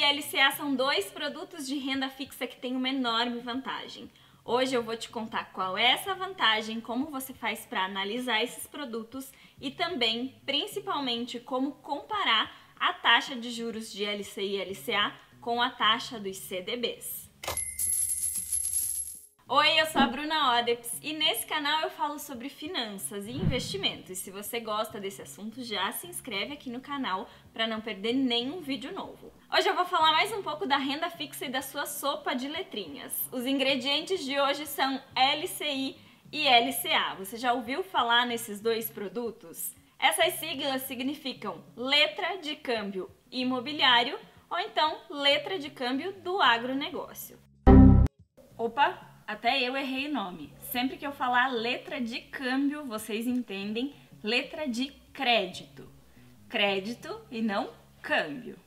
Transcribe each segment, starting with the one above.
LCA são dois produtos de renda fixa que têm uma enorme vantagem. Hoje eu vou te contar qual é essa vantagem, como você faz para analisar esses produtos e também, principalmente, como comparar a taxa de juros de LCI e LCA com a taxa dos CDBs. Oi, eu sou a Bruna Odeps e nesse canal eu falo sobre finanças e investimentos. E se você gosta desse assunto, já se inscreve aqui no canal para não perder nenhum vídeo novo. Hoje eu vou falar mais um pouco da renda fixa e da sua sopa de letrinhas. Os ingredientes de hoje são LCI e LCA. Você já ouviu falar nesses dois produtos? Essas siglas significam letra de câmbio imobiliário ou então letra de câmbio do agronegócio. Opa! Até eu errei o nome. Sempre que eu falar letra de câmbio, vocês entendem letra de crédito. Crédito e não câmbio.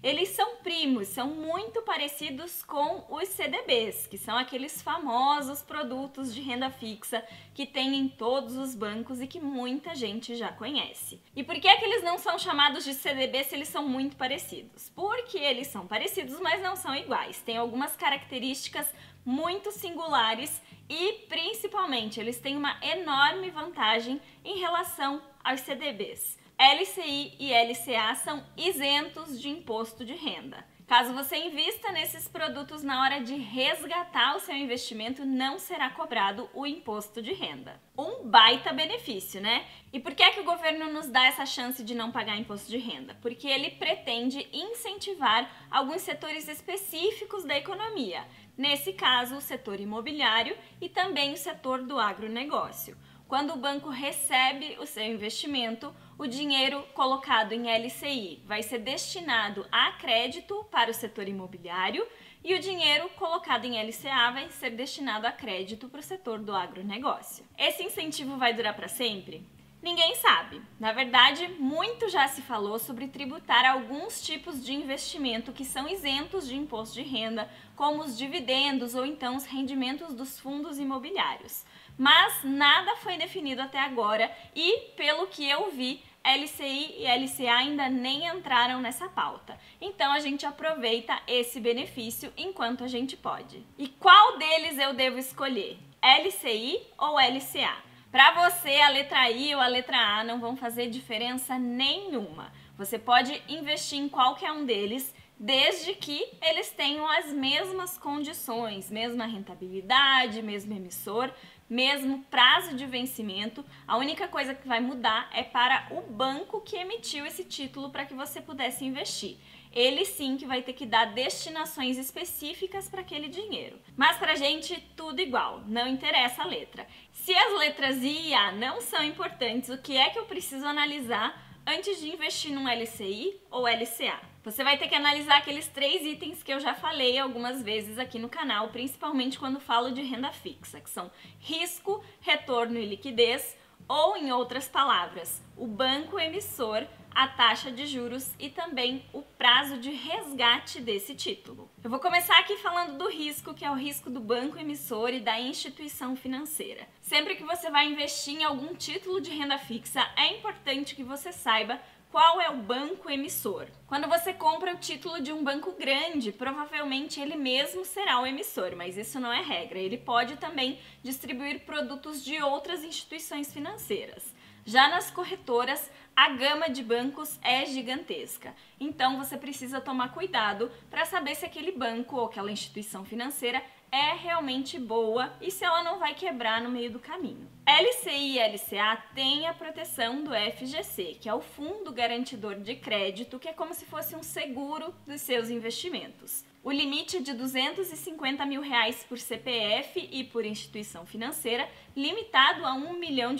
Eles são primos, são muito parecidos com os CDBs, que são aqueles famosos produtos de renda fixa que tem em todos os bancos e que muita gente já conhece. E por que é que eles não são chamados de CDB se eles são muito parecidos? Porque eles são parecidos, mas não são iguais. Tem algumas características muito singulares e, principalmente, eles têm uma enorme vantagem em relação aos CDBs. LCI e LCA são isentos de imposto de renda. Caso você invista nesses produtos na hora de resgatar o seu investimento, não será cobrado o imposto de renda. Um baita benefício, né? E por que é que o governo nos dá essa chance de não pagar imposto de renda? Porque ele pretende incentivar alguns setores específicos da economia. Nesse caso, o setor imobiliário e também o setor do agronegócio. Quando o banco recebe o seu investimento, o dinheiro colocado em LCI vai ser destinado a crédito para o setor imobiliário e o dinheiro colocado em LCA vai ser destinado a crédito para o setor do agronegócio. Esse incentivo vai durar para sempre? Ninguém sabe. Na verdade, muito já se falou sobre tributar alguns tipos de investimento que são isentos de imposto de renda, como os dividendos ou então os rendimentos dos fundos imobiliários. Mas nada foi definido até agora e, pelo que eu vi, LCI e LCA ainda nem entraram nessa pauta. Então a gente aproveita esse benefício enquanto a gente pode. E qual deles eu devo escolher? LCI ou LCA? Para você, a letra I ou a letra A não vão fazer diferença nenhuma. Você pode investir em qualquer um deles, desde que eles tenham as mesmas condições, mesma rentabilidade, mesmo emissor, mesmo prazo de vencimento. A única coisa que vai mudar é para o banco que emitiu esse título para que você pudesse investir. Ele sim que vai ter que dar destinações específicas para aquele dinheiro. Mas pra gente tudo igual, não interessa a letra. Se as letras I e A não são importantes, o que é que eu preciso analisar antes de investir num LCI ou LCA? Você vai ter que analisar aqueles 3 itens que eu já falei algumas vezes aqui no canal, principalmente quando falo de renda fixa, que são risco, retorno e liquidez, ou em outras palavras, o banco emissor, a taxa de juros e também o prazo de resgate desse título. Eu vou começar aqui falando do risco, que é o risco do banco emissor e da instituição financeira. Sempre que você vai investir em algum título de renda fixa, é importante que você saiba qual é o banco emissor. Quando você compra o título de um banco grande, provavelmente ele mesmo será o emissor, mas isso não é regra. Ele pode também distribuir produtos de outras instituições financeiras. Já nas corretoras, a gama de bancos é gigantesca. Então você precisa tomar cuidado para saber se aquele banco ou aquela instituição financeira é realmente boa e se ela não vai quebrar no meio do caminho. LCI e LCA têm a proteção do FGC, que é o Fundo Garantidor de Crédito, que é como se fosse um seguro dos seus investimentos. O limite é de R$250 mil por CPF e por instituição financeira, limitado a R$1 milhão.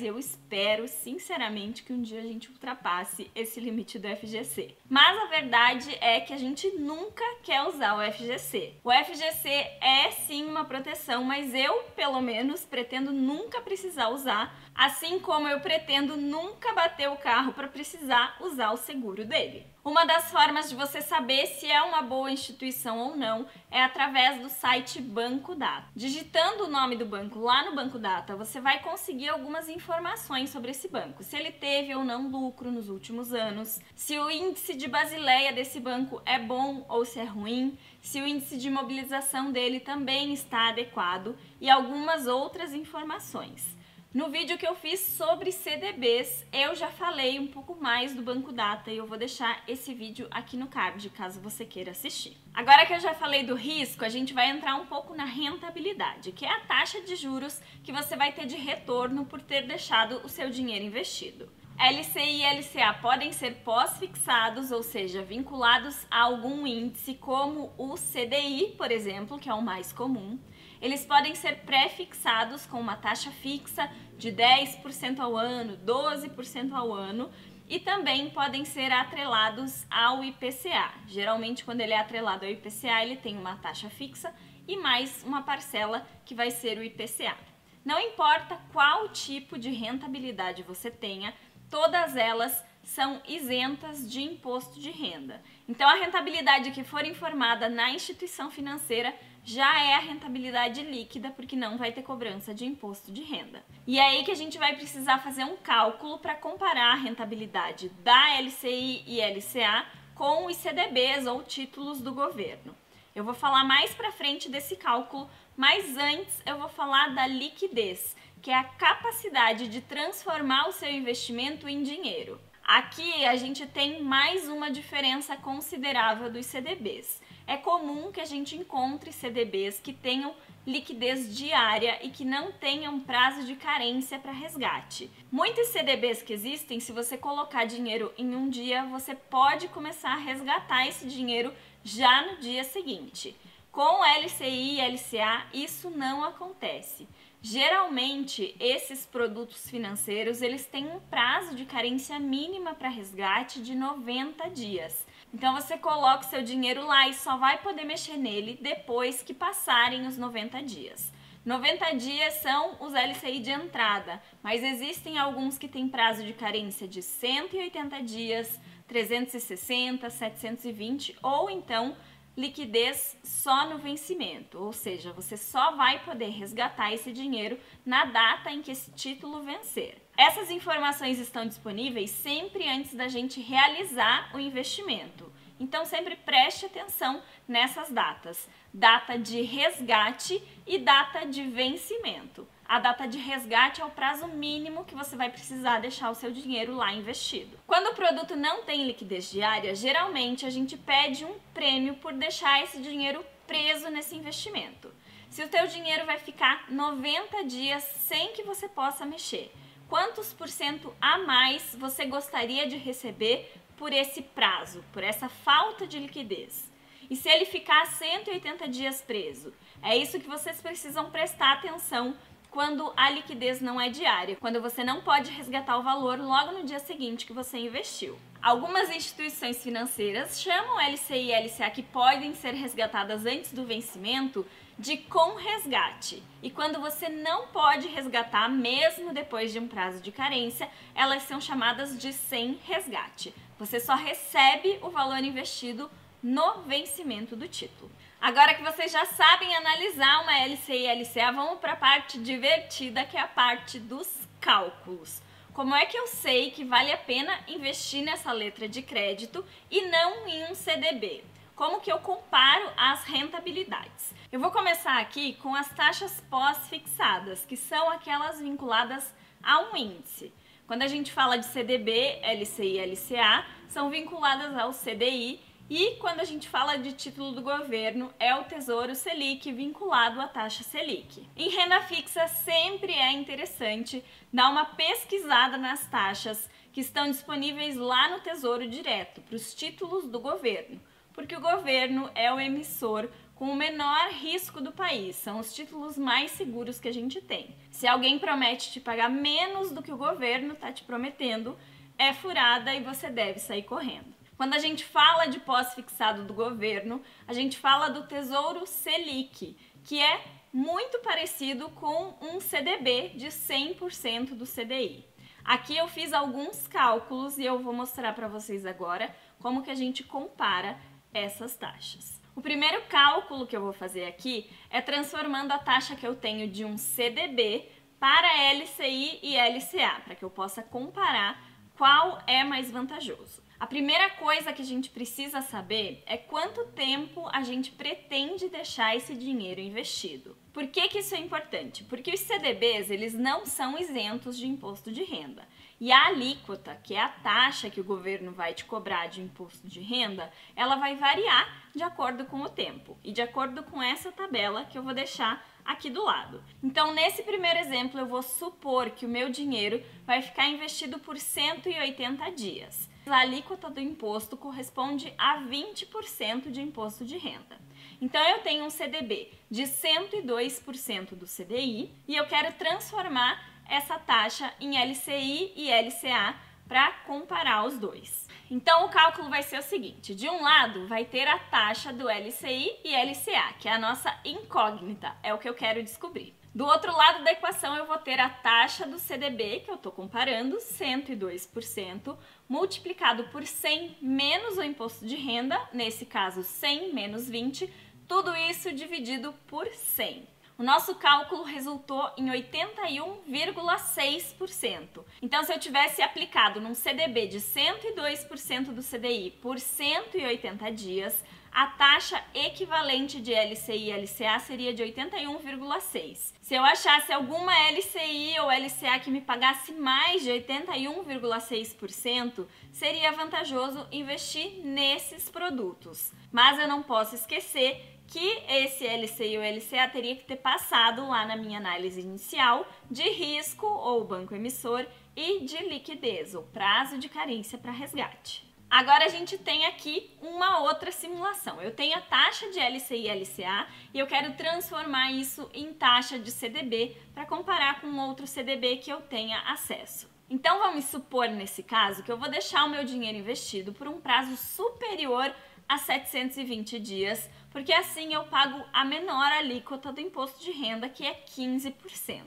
Eu espero, sinceramente, que um dia a gente ultrapasse esse limite do FGC. Mas a verdade é que a gente nunca quer usar o FGC. O FGC é sim uma proteção, mas eu, pelo menos, pretendo nunca precisar usar, assim como eu pretendo nunca bater o carro para precisar usar o seguro dele. Uma das formas de você saber se é uma boa instituição ou não é através do site Banco Data. Digitando o nome do banco lá no Banco Data, você vai conseguir algumas informações sobre esse banco. Se ele teve ou não lucro nos últimos anos, se o índice de Basileia desse banco é bom ou se é ruim, se o índice de mobilização dele também está adequado e algumas outras informações. No vídeo que eu fiz sobre CDBs, eu já falei um pouco mais do Banco Data e eu vou deixar esse vídeo aqui no card, caso você queira assistir. Agora que eu já falei do risco, a gente vai entrar um pouco na rentabilidade, que é a taxa de juros que você vai ter de retorno por ter deixado o seu dinheiro investido. LCI e LCA podem ser pós-fixados, ou seja, vinculados a algum índice como o CDI, por exemplo, que é o mais comum. Eles podem ser pré-fixados com uma taxa fixa de 10% ao ano, 12% ao ano e também podem ser atrelados ao IPCA. Geralmente, quando ele é atrelado ao IPCA, ele tem uma taxa fixa e mais uma parcela que vai ser o IPCA. Não importa qual tipo de rentabilidade você tenha, todas elas são isentas de imposto de renda. Então, a rentabilidade que for informada na instituição financeira já é a rentabilidade líquida, porque não vai ter cobrança de imposto de renda. E é aí que a gente vai precisar fazer um cálculo para comparar a rentabilidade da LCI e LCA com os CDBs ou títulos do governo. Eu vou falar mais para frente desse cálculo, mas antes eu vou falar da liquidez, que é a capacidade de transformar o seu investimento em dinheiro. Aqui a gente tem mais uma diferença considerável dos CDBs. É comum que a gente encontre CDBs que tenham liquidez diária e que não tenham prazo de carência para resgate. Muitos CDBs que existem, se você colocar dinheiro em um dia, você pode começar a resgatar esse dinheiro já no dia seguinte. Com LCI e LCA, isso não acontece. Geralmente, esses produtos financeiros, eles têm um prazo de carência mínima para resgate de 90 dias. Então, você coloca o seu dinheiro lá e só vai poder mexer nele depois que passarem os 90 dias. 90 dias são os LCI de entrada, mas existem alguns que têm prazo de carência de 180 dias, 360, 720 ou então liquidez só no vencimento, ou seja, você só vai poder resgatar esse dinheiro na data em que esse título vencer. Essas informações estão disponíveis sempre antes da gente realizar o investimento. Então sempre preste atenção nessas datas. Data de resgate e data de vencimento. A data de resgate é o prazo mínimo que você vai precisar deixar o seu dinheiro lá investido. Quando o produto não tem liquidez diária, geralmente a gente pede um prêmio por deixar esse dinheiro preso nesse investimento. Se o teu dinheiro vai ficar 90 dias sem que você possa mexer, quantos % a mais você gostaria de receber por esse prazo, por essa falta de liquidez? E se ele ficar 180 dias preso? É isso que vocês precisam prestar atenção quando a liquidez não é diária, quando você não pode resgatar o valor logo no dia seguinte que você investiu. Algumas instituições financeiras chamam LCI e LCA que podem ser resgatadas antes do vencimento de com resgate. E quando você não pode resgatar, mesmo depois de um prazo de carência, elas são chamadas de sem resgate. Você só recebe o valor investido no vencimento do título. Agora que vocês já sabem analisar uma LCI e LCA, vamos para a parte divertida, que é a parte dos cálculos. Como é que eu sei que vale a pena investir nessa letra de crédito e não em um CDB? Como que eu comparo as rentabilidades? Eu vou começar aqui com as taxas pós-fixadas, que são aquelas vinculadas a um índice. Quando a gente fala de CDB, LCI e LCA, são vinculadas ao CDI. E quando a gente fala de título do governo, é o Tesouro Selic vinculado à taxa Selic. Em renda fixa, sempre é interessante dar uma pesquisada nas taxas que estão disponíveis lá no Tesouro Direto, para os títulos do governo, porque o governo é o emissor com o menor risco do país, são os títulos mais seguros que a gente tem. Se alguém promete te pagar menos do que o governo está te prometendo, é furada e você deve sair correndo. Quando a gente fala de pós-fixado do governo, a gente fala do Tesouro Selic, que é muito parecido com um CDB de 100% do CDI. Aqui eu fiz alguns cálculos e eu vou mostrar para vocês agora como que a gente compara essas taxas. O primeiro cálculo que eu vou fazer aqui é transformando a taxa que eu tenho de um CDB para LCI e LCA, para que eu possa comparar qual é mais vantajoso. A primeira coisa que a gente precisa saber é quanto tempo a gente pretende deixar esse dinheiro investido. Por que que isso é importante? Porque os CDBs, eles não são isentos de imposto de renda. E a alíquota, que é a taxa que o governo vai te cobrar de imposto de renda, ela vai variar de acordo com o tempo e de acordo com essa tabela que eu vou deixar aqui do lado. Então, nesse primeiro exemplo, eu vou supor que o meu dinheiro vai ficar investido por 180 dias. A alíquota do imposto corresponde a 20% de imposto de renda. Então, eu tenho um CDB de 102% do CDI e eu quero transformar essa taxa em LCI e LCA para comparar os dois. Então, o cálculo vai ser o seguinte: de um lado vai ter a taxa do LCI e LCA, que é a nossa incógnita, é o que eu quero descobrir. Do outro lado da equação eu vou ter a taxa do CDB, que eu estou comparando, 102%, multiplicado por 100 menos o imposto de renda, nesse caso 100 menos 20, tudo isso dividido por 100. O nosso cálculo resultou em 81,6%. Então, se eu tivesse aplicado num CDB de 102% do CDI por 180 dias, a taxa equivalente de LCI e LCA seria de 81,6%. Se eu achasse alguma LCI ou LCA que me pagasse mais de 81,6%, seria vantajoso investir nesses produtos. Mas eu não posso esquecer que esse LCI ou LCA teria que ter passado lá na minha análise inicial de risco ou banco emissor e de liquidez, ou prazo de carência para resgate. Agora a gente tem aqui uma outra simulação. Eu tenho a taxa de LCI e LCA e eu quero transformar isso em taxa de CDB para comparar com outro CDB que eu tenha acesso. Então vamos supor nesse caso que eu vou deixar o meu dinheiro investido por um prazo superior a 720 dias, porque assim eu pago a menor alíquota do imposto de renda, que é 15%.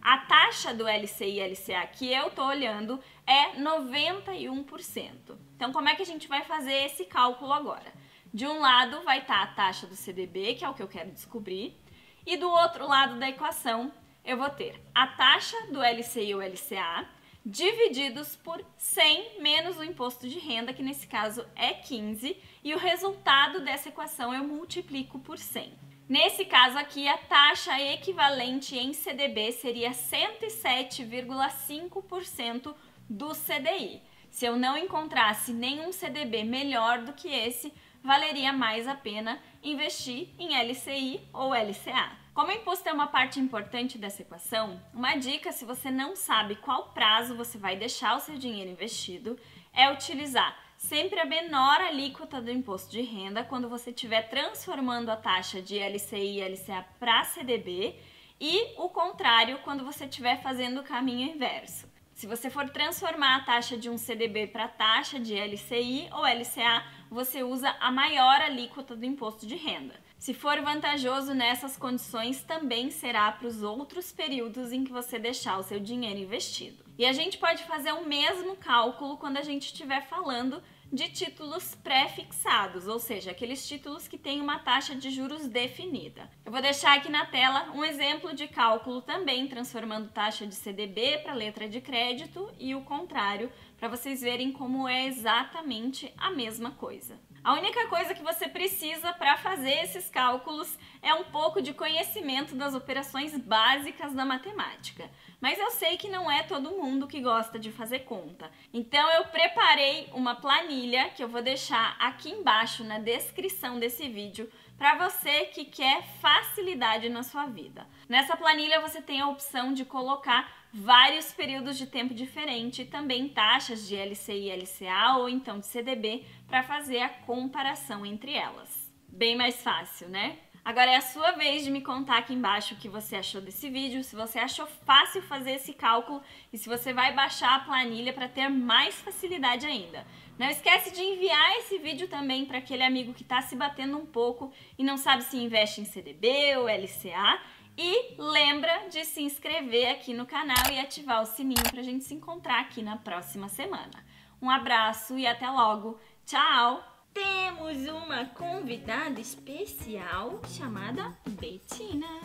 A taxa do LCI e LCA que eu estou olhando é 91%. Então, como é que a gente vai fazer esse cálculo agora? De um lado vai estar a taxa do CDB, que é o que eu quero descobrir, e do outro lado da equação eu vou ter a taxa do LCI ou LCA divididos por 100 menos o imposto de renda, que nesse caso é 15, e o resultado dessa equação eu multiplico por 100. Nesse caso aqui, a taxa equivalente em CDB seria 107,5% do CDI. Se eu não encontrasse nenhum CDB melhor do que esse, valeria mais a pena investir em LCI ou LCA. Como o imposto é uma parte importante dessa equação, uma dica, se você não sabe qual prazo você vai deixar o seu dinheiro investido, é utilizar sempre a menor alíquota do imposto de renda quando você estiver transformando a taxa de LCI e LCA para CDB e o contrário quando você estiver fazendo o caminho inverso. Se você for transformar a taxa de um CDB para a taxa de LCI ou LCA, você usa a maior alíquota do imposto de renda. Se for vantajoso nessas condições, também será para os outros períodos em que você deixar o seu dinheiro investido. E a gente pode fazer o mesmo cálculo quando a gente estiver falando de títulos pré-fixados, ou seja, aqueles títulos que têm uma taxa de juros definida. Eu vou deixar aqui na tela um exemplo de cálculo também, transformando taxa de CDB para letra de crédito e o contrário, para vocês verem como é exatamente a mesma coisa. A única coisa que você precisa para fazer esses cálculos é um pouco de conhecimento das operações básicas da matemática. Mas eu sei que não é todo mundo que gosta de fazer conta. Então eu preparei uma planilha que eu vou deixar aqui embaixo na descrição desse vídeo para você que quer facilidade na sua vida. Nessa planilha você tem a opção de colocar vários períodos de tempo diferentes e também taxas de LCI e LCA ou então de CDB para fazer a comparação entre elas. Bem mais fácil, né? Agora é a sua vez de me contar aqui embaixo o que você achou desse vídeo, se você achou fácil fazer esse cálculo e se você vai baixar a planilha para ter mais facilidade ainda. Não esquece de enviar esse vídeo também para aquele amigo que está se batendo um pouco e não sabe se investe em CDB ou LCA. E lembra de se inscrever aqui no canal e ativar o sininho para a gente se encontrar aqui na próxima semana. Um abraço e até logo! Tchau! Temos uma convidada especial chamada Betina.